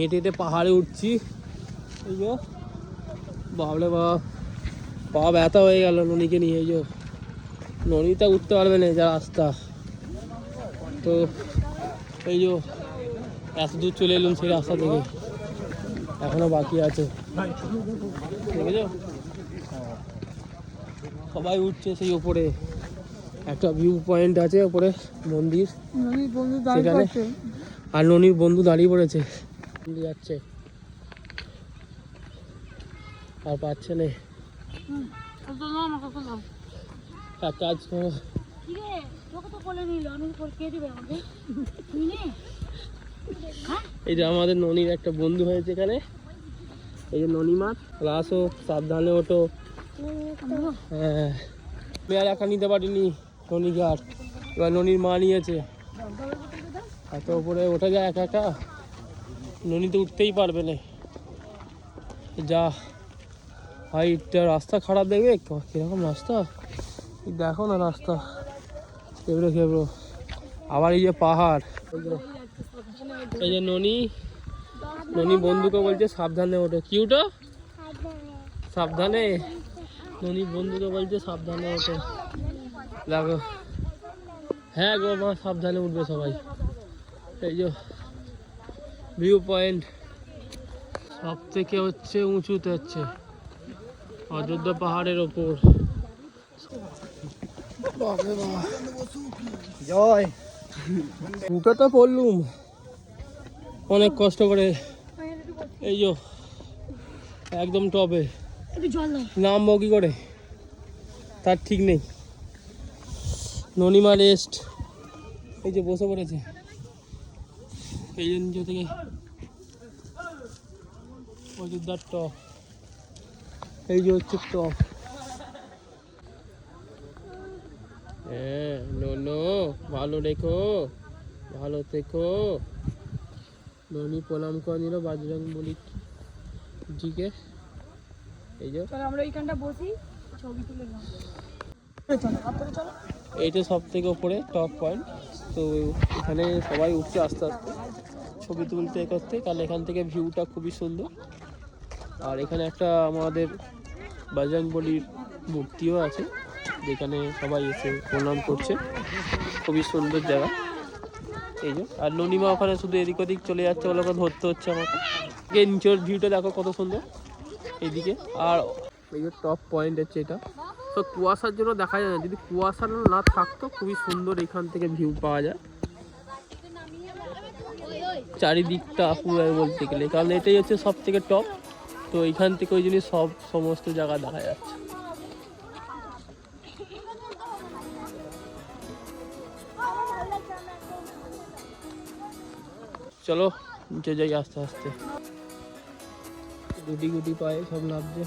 হেঁটে হেঁটে পাহাড়ে উঠছি। এই যে বাবলে বাবা, পা ব্যথা হয়ে গেল ননিকে নিয়ে। এই যে ননিটা উঠতে পারবে না, যা রাস্তা। তো এই যে এত দূর চলে এলাম সেই রাস্তা থেকে, এখনো বাকি আছে। দেখেছো সবাই উঠছে সেই ওপরে, একটা ভিউ পয়েন্ট আছে ওপরে মন্দির সেখানে, আর ননির বন্ধু দাঁড়িয়ে পড়েছে, যাচ্ছে আর পাচ্ছে না। এক কাজ করো, এই যে আমাদের ননির একটা বন্ধু হয়েছে এখানে, এই যে ননি মা, আসো সাবধানে ওঠো। হ্যাঁ আমি আর একা নিতে পারিনি ননিকে, আর এবার ননির মা নিয়েছে। এত উপরে ওঠা যায় একা একা, ননি তো উঠতেই পারবে না। যা হাইটটা, রাস্তা খারাপ, দেখবে কিরকম রাস্তা, দেখো না রাস্তা খেবড়ো খেবড়ো। আবার এই যে পাহাড়, এই যে ননি বন্ধুকে বলছে সাবধানে ওঠো। কি উঠো? সাবধানে। ননি বন্ধুকে বলছে সাবধানে ওঠো। দেখো, হ্যাঁ গো মা, সাবধানে উঠবে সবাই। এই যে ভিউ পয়েন্ট সব থেকে হচ্ছে উঁচুতে হচ্ছে অযোধ্যা পাহাড়ের ওপর। জয়, উঠে তো পড়লুম অনেক কষ্ট করে। এই যে একদম টপে, নামবো কি করে তার ঠিক নেই। ননিমা রেস্ট, এই যে বসে পড়েছে। এই যে নিচে থেকে অযোধ্যার টপ, এই যে হচ্ছে টপ। হ্যাঁ নো, ভালো রেখো, ভালো থেকো। ননি প্রণাম করে নিল বজরংবলী জিকে। এই যে আমরা এইখানটা বসি, ছবি তুলে নাও। এইটা সব থেকে উপরে টপ পয়েন্ট। তো এখানে সবাই উঠছে আস্তে আস্তে ছবি তুলতে করতে, কারণ এখান থেকে ভিউটা খুবই সুন্দর। আর এখানে একটা আমাদের বজরংবলীর মূর্তিও আছে, যেখানে সবাই এসে প্রণাম করছে। খুবই সুন্দর জায়গা। এই যে আর ননিমা ওখানে শুধু এদিক ওদিক চলে যাচ্ছে, বলে ওকে ধরতে হচ্ছে আমাকে। নিচের ভিউটা দেখো কত সুন্দর এইদিকে। আর এই যে টপ পয়েন্ট হচ্ছে এটা, তো কুয়াশার জন্য দেখা যায় না। যদি কুয়াশা না থাকতো খুবই সুন্দর এখান থেকে ভিউ পাওয়া যায় চারিদিকটা পুরো বলতে গেলে, কারণ এটাই হচ্ছে সব থেকে টপ। তো এইখান থেকে ওই জিনিস সমস্ত জায়গা দেখা যাচ্ছে। চলো নিচে যাই আস্তে আস্তে, গুটি গুটি পায়ে সব নামছে।